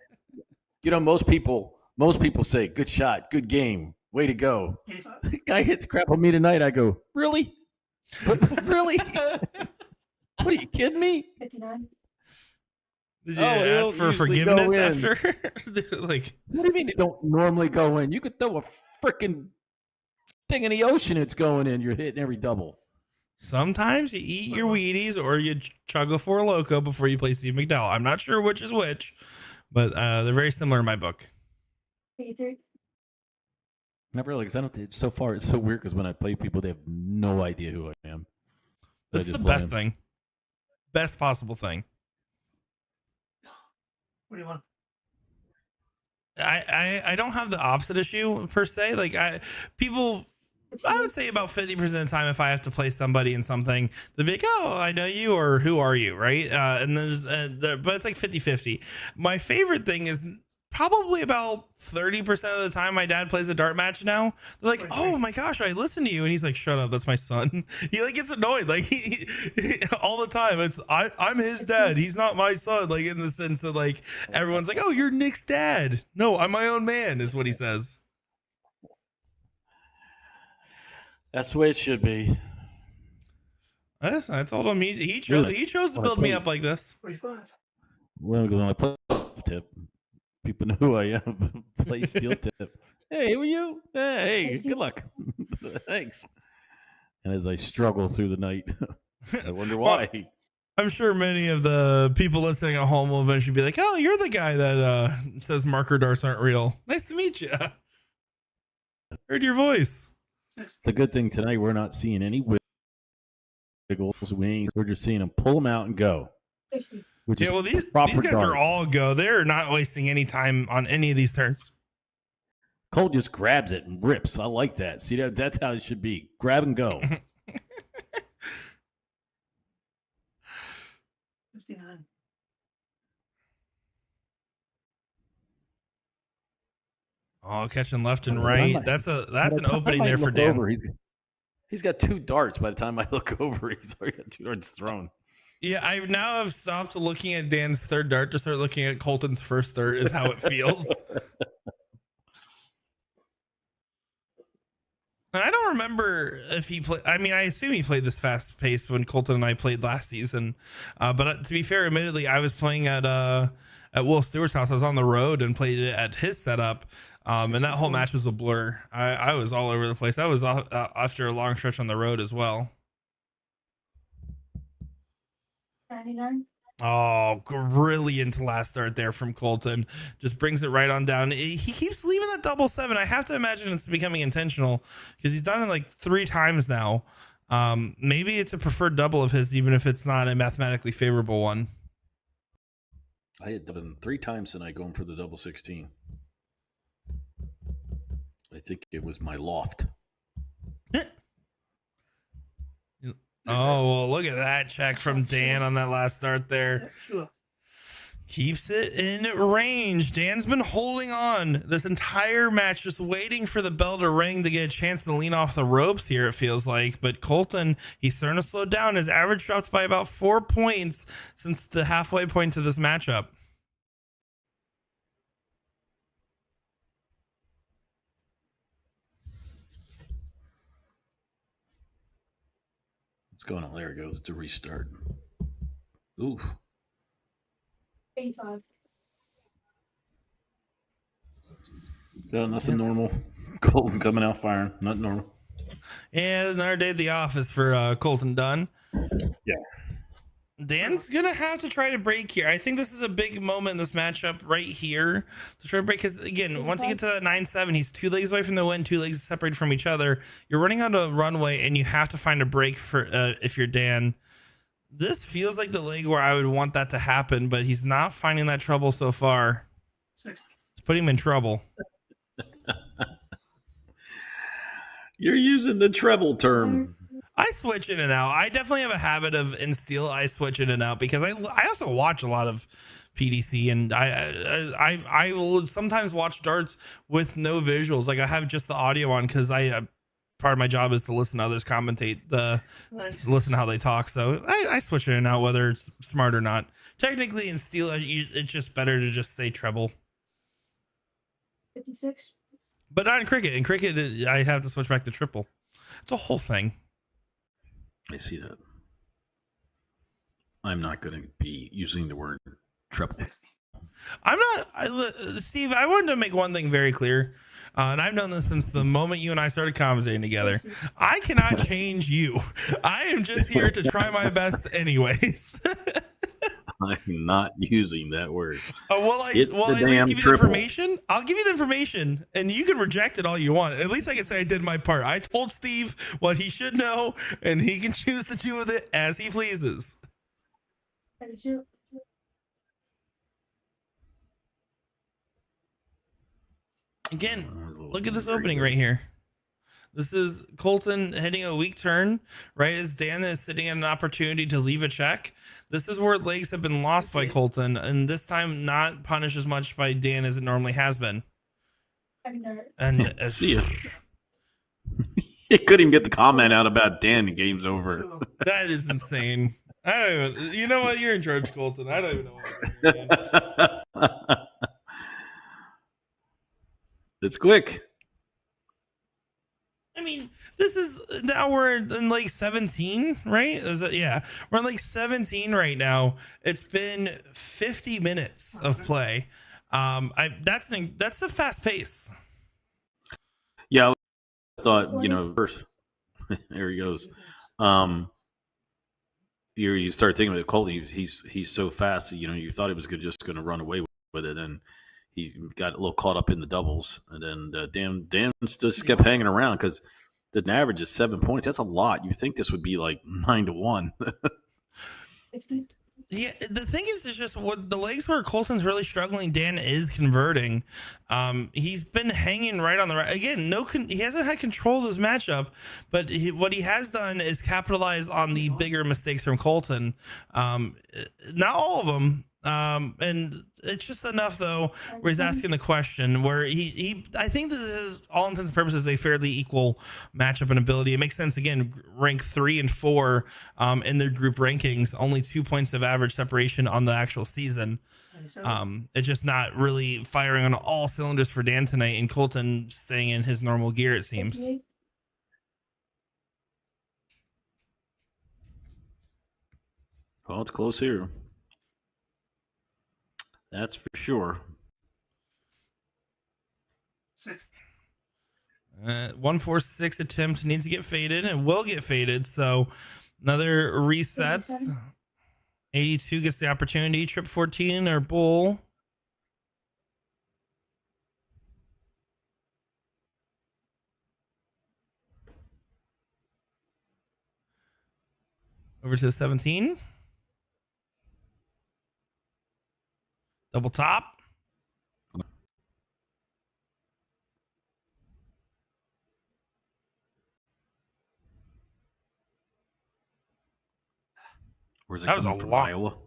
most people say, good shot, good game, way to go. 85. Guy hits crap on me tonight. I go, really? Really? What are you kidding me? 59. Did you Oh, they ask don't for usually go forgiveness in. after? Like, What do you mean they don't normally go in? You could throw a freaking thing in the ocean, it's going in. You're hitting every double. sometimes you eat your Wheaties or you chug a Four Loko before you play Steve McDowell. I'm not sure which is which, but they're very similar in my book. 83. Not really, because I don't. So far, it's so weird because when I play people, they have no idea who I am. I That's just the play best 'em. thing. Best possible thing. 41. I don't have the opposite issue per se. Like I would say about 50% of the time, if I have to play somebody in something, they'll be like, oh, I know you, or who are you, right? And there's, but it's like 50-50. My favorite thing is probably about 30% of the time my dad plays a dart match now. They're like, oh my gosh, I listen to you. And he's like, shut up, that's my son. He like gets annoyed. Like he all the time. I'm his dad. He's not my son. Like in the sense of like, everyone's like, oh, you're Nick's dad. No, I'm my own man is what he says. That's the way it should be. I told him he chose to build me up like this. 45. Well, when I play tip, people know who I am. Play steel tip. Hey, who are you? Hey, good luck. Thanks. And as I struggle through the night, I wonder why. Well, I'm sure many of the people listening at home will eventually be like, oh, you're the guy that says marker darts aren't real. Nice to meet you. Heard your voice. The good thing tonight, we're not seeing any wiggles, wings. We're just seeing them pull them out and go. 60. Which Yeah, is well, these proper guys are dart. all go. They're not wasting any time on any of these turns. Cole just grabs it and rips. I like that. See, that's how it should be. Grab and go. 59. Oh, catching left and I right. might- That's an By the time opening I there for look Dan. over, he's got 2 darts. By the time I look over, he's already got 2 darts thrown. Yeah, I now have stopped looking at Dan's third dart to start looking at Colton's first dart is how it feels. And I don't remember if he played. I mean, I assume he played this fast pace when Colton and I played last season. But to be fair, admittedly, I was playing at Will Stewart's house. I was on the road and played it at his setup. And that whole match was a blur. I was all over the place. I was after a long stretch on the road as well. 99. Oh, brilliant last start there from Colton. Just brings it right on down. He keeps leaving that 7-7. I have to imagine it's becoming intentional because he's done it like 3 times now. Maybe it's a preferred double of his, even if it's not a mathematically favorable one. I had done 3 times tonight going for the 16. I think it was my loft. Oh, well, look at that check from Dan on that last start there. Sure. Keeps it in range. Dan's been holding on this entire match, just waiting for the bell to ring to get a chance to lean off the ropes here, it feels like. But Colton, he's starting to slow down. His average dropped by about 4 points since the halfway point to this matchup. What's going on? There it goes. It's a restart. Oof. 85. No, nothing normal. Colton coming out firing. Nothing normal. And another day at the office for Colton Dunn. Yeah. Dan's going to have to try to break here. I think this is a big moment in this matchup right here to try to break. Because, again, once you get to that 9-7, he's 2 legs away from the win, 2 legs separated from each other. You're running on a runway, and you have to find a break for if you're Dan. This feels like the leg where I would want that to happen, but he's not finding that trouble so far. 60. It's putting him in trouble. You're using the treble term. I switch in and out. I definitely have a habit of in steel. I switch in and out because I also watch a lot of PDC, and I will sometimes watch darts with no visuals. Like I have just the audio on because part of my job is to listen to others commentate listen to how they talk. So I switch in and out whether it's smart or not. Technically in steel, it's just better to just stay treble. 56. But not in cricket. In cricket, I have to switch back to triple. It's a whole thing. I see that. I'm not going to be using the word treble. 60. I'm not, Steve. I wanted to make one thing very clear, and I've known this since the moment you and I started conversating together. I cannot change you. I am just here to try my best, anyways. I'm not using that word. Well, I It's at the least damn give you the triple. information. I'll give you the information, and you can reject it all you want. At least I can say I did my part. I told Steve what he should know, and he can choose to do with it as he pleases. 32. Again, look at this opening right here. This is Colton hitting a weak turn, right as Dan is sitting at an opportunity to leave a check. This is where legs have been lost by Colton, and this time not punished as much by Dan as it normally has been. 79. And See ya. You couldn't even get the comment out about Dan. The game's over. that is insane. I don't even. You know what? You're in charge, Colton. I don't even know what I'm doing. It's quick. I mean, this is now we're in like 17, right? Is it? Yeah, we're in like 17 right now. It's been 50 minutes of play. That's a fast pace. Yeah, I thought, first, there he goes. You start thinking about Colton. He's so fast. You thought he was just going to run away with it, and he got a little caught up in the doubles, and then Dan just kept hanging around because the average is 7 points. That's a lot. You think this would be like 9-1. 50. Yeah, the thing is, it's just what the legs where Colton's really struggling. Dan is converting. He's been hanging right on the right. Again, he hasn't had control of this matchup, but what he has done is capitalize on the bigger mistakes from Colton. Not all of them. And it's just enough though where he's asking the question where he I think this is all intents and purposes a fairly equal matchup and ability. It makes sense. Again, rank 3 and 4 in their group rankings, only 2 points of average separation on the actual season. It's just not really firing on all cylinders for Dan tonight, and Colton staying in his normal gear, it seems. Well, it's close here. That's for sure. 6. 146 attempt needs to get faded and will get faded. So another resets. 82 gets the opportunity. Trip 14 or bull. Over to the 17. Double top. Where's it That was coming a from? lot. Iowa?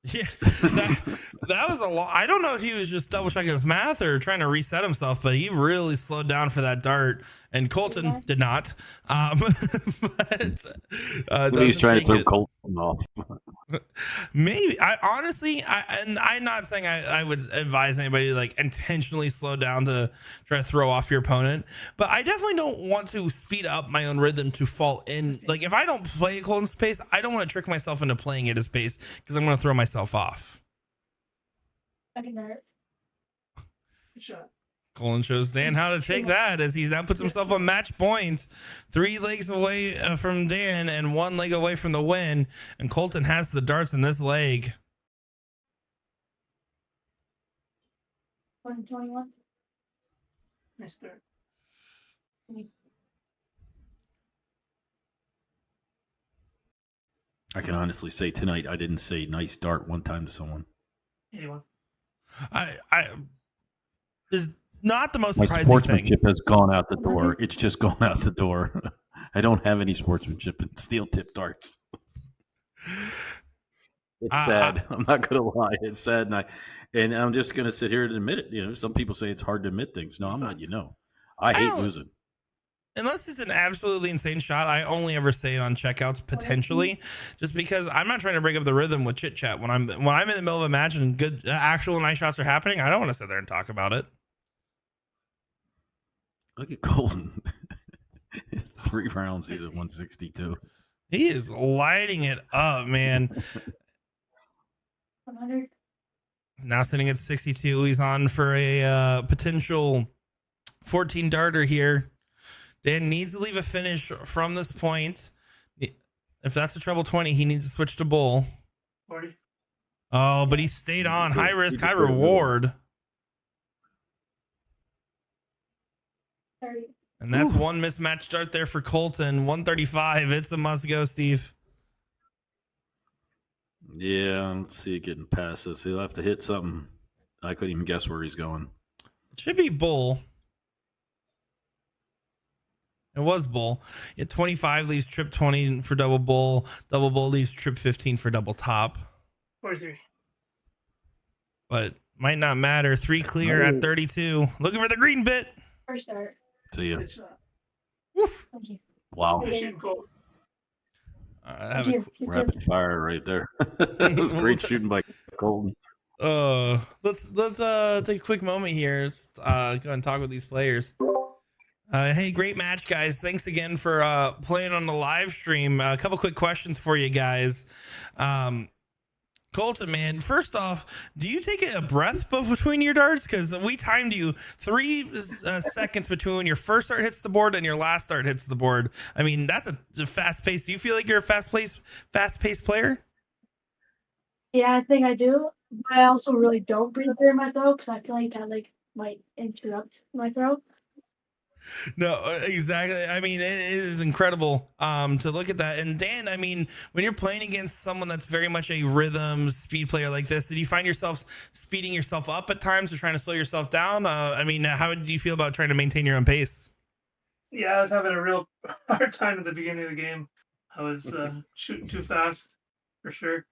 Yeah, that was a lot. I don't know if he was just double checking his math or trying to reset himself, but he really slowed down for that dart, and Colton did not. But Maybe he's trying to throw it. Colton off. Maybe I'm not saying I would advise anybody to like intentionally slow down to try to throw off your opponent, but I definitely don't want to speed up my own rhythm to fall in. Like if I don't play at Colton's pace, I don't want to trick myself into playing at his pace because I'm going to throw myself off. Second dart. Good shot. Colton shows Dan how to take that as he now puts himself on match point, 3 legs away from Dan and 1 leg away from the win. And Colton has the darts in this leg. 121. Nice dart. I can honestly say tonight I didn't say nice dart one time to someone. 81. I is not the most My surprising thing. sportsmanship has gone out the door. It's just gone out the door. I don't have any sportsmanship in steel tip darts. It's sad. I'm not gonna lie. It's sad, and I'm just gonna sit here and admit it. You know, some people say it's hard to admit things. No, I'm not. You know, I hate losing. Unless it's an absolutely insane shot, I only ever say it on checkouts potentially, just because I'm not trying to break up the rhythm with chit chat. When I'm in the middle of a match and good actual nice shots are happening, I don't want to sit there and talk about it. Look at Colton. 3 rounds, he's at 162. He is lighting it up, man. 100. Now sitting at 62. He's on for a potential 14 darter here. Dan needs to leave a finish from this point. If that's a treble 20, he needs to switch to bull. 40. Oh, but he stayed on. High risk, high reward. 30. And that's one mismatched dart there for Colton. 135. It's a must go, Steve. Yeah, I don't see it getting past this. He'll have to hit something. I couldn't even guess where he's going. It should be bull. It was bull. 25 leaves trip 20 for double bull. Double bull leaves trip 15 for double top. 43. But might not matter. 3 clear at 32. Looking for the green bit. First dart. See ya. Good shot. Woof. Thank you. Wow. Good shooting, Cole. Have Thank a you. Good Rapid fire right there. That was great shooting by Colton. let's take a quick moment here. Let's go and talk with these players. Hey, great match, guys. Thanks again for playing on the live stream. A couple quick questions for you guys. Colton, man, first off, do you take a breath between your darts? Because we timed you 3 seconds between when your first dart hits the board and your last dart hits the board. I mean, that's a fast pace. Do you feel like you're a fast paced player? Yeah, I think I do. But I also really don't breathe through my throat because I feel like that might interrupt my throat. No, exactly. I mean, it is incredible to look at that. And Dan, I mean, when you're playing against someone that's very much a rhythm speed player like this, did you find yourself speeding yourself up at times or trying to slow yourself down? I mean, how did you feel about trying to maintain your own pace? Yeah, I was having a real hard time at the beginning of the game. I was shooting too fast, for sure.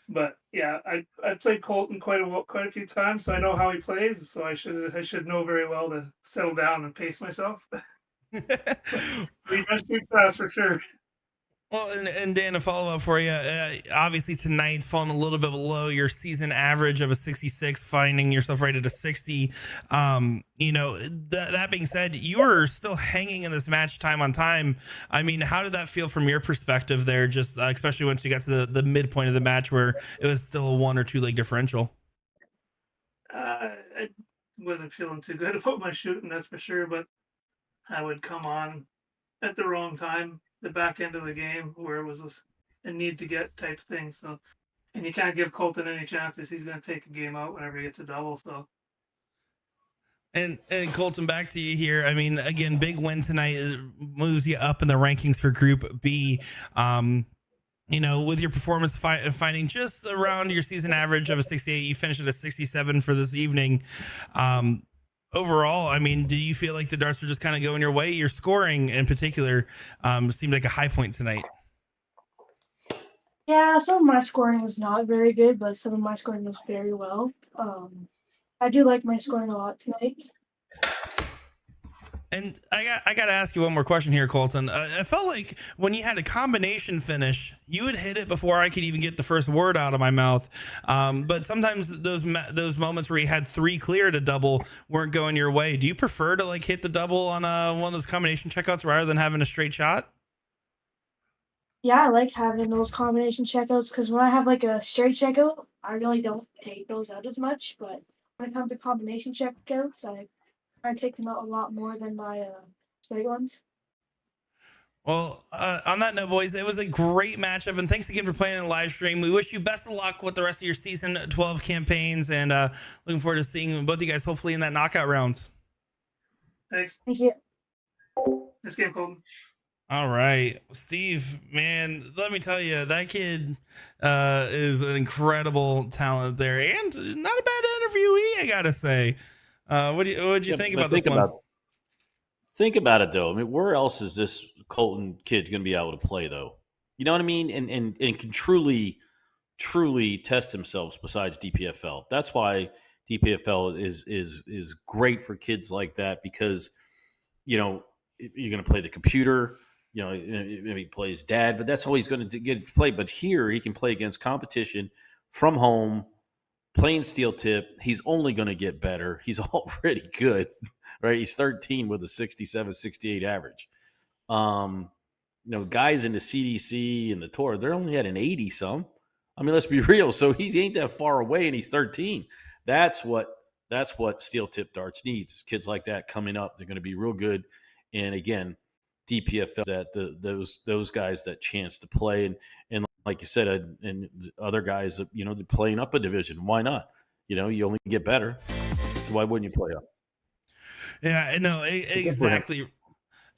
But yeah, I played Colton quite a few times, so I know how he plays. So I should know very well to settle down and pace myself. Lead my street class for sure. Well, and Dan, a follow up for you. Obviously, tonight's falling a little bit below your season average of a 66, finding yourself right at a 60. That being said, you were still hanging in this match time on time. I mean, how did that feel from your perspective there, just especially once you got to the midpoint of the match where it was still a 1 or 2 leg differential? I wasn't feeling too good about my shooting, that's for sure. But I would come on at the wrong time, the back end of the game, where it was a need to get type thing. So, and you can't give Colton any chances. He's going to take a game out whenever he gets a double. So, And Colton, back to you here. I mean, again, big win tonight moves you up in the rankings for Group B. With your performance finding just around your season average of a 68, you finished at a 67 for this evening. Overall, I mean, do you feel like the darts are just kind of going your way? Your scoring in particular seemed like a high point tonight. Yeah, some of my scoring was not very good, but some of my scoring was very well. I do like my scoring a lot tonight. And I got to ask you one more question here, Colton. I felt like when you had a combination finish, you would hit it before I could even get the first word out of my mouth. But sometimes those moments where you had 3 clear to double weren't going your way. Do you prefer to hit the double on one of those combination checkouts rather than having a straight shot? Yeah, I like having those combination checkouts because when I have a straight checkout, I really don't take those out as much. But when it comes to combination checkouts, I take them out a lot more than my straight ones. Well, on that note, boys, it was a great matchup, and thanks again for playing in the live stream. We wish you best of luck with the rest of your season 12 campaigns, and looking forward to seeing both of you guys hopefully in that knockout round. thanks. Thank you. This game, Colton. All right, Steve, man, let me tell you, that kid is an incredible talent there, and not a bad interviewee, I gotta say. What did you think about this one? Think about it, though. I mean, where else is this Colton kid going to be able to play, though? You know what I mean? And can truly test themselves besides DPFL. That's why DPFL is great for kids like that because, you're going to play the computer. Maybe he plays dad, but that's all he's going to get to play. But here he can play against competition from home, playing steel tip. He's only going to get better. He's already good, right? He's 13 with a 67, 68 average. Guys in the CDC and the tour, they're only at an 80 some. I mean, let's be real. So he ain't that far away, and he's 13. That's what steel tip darts needs. Kids like that coming up, they're going to be real good. And again, DPFL that those guys that chance to play and like you said, and other guys, they're playing up a division. Why not? You only get better. So why wouldn't you play up? Yeah, no, exactly.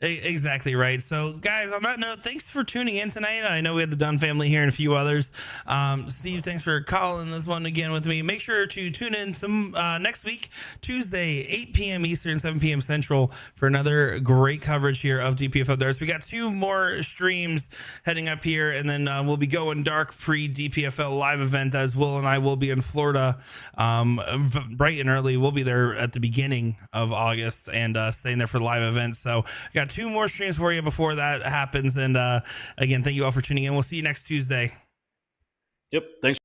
Exactly right. So, guys, on that note, thanks for tuning in tonight. I know we had the Dunn family here and a few others. Steve, thanks for calling this one again with me. Make sure to tune in next week, Tuesday, 8 p.m. Eastern, 7 p.m. Central, for another great coverage here of DPFL Darts. We got 2 more streams heading up here, and then we'll be going dark pre-DPFL live event, as Will and I will be in Florida bright and early. We'll be there at the beginning of August and staying there for the live event. So, got 2 more streams for you before that happens. And again, thank you all for tuning in. We'll see you next Tuesday. Yep. Thanks.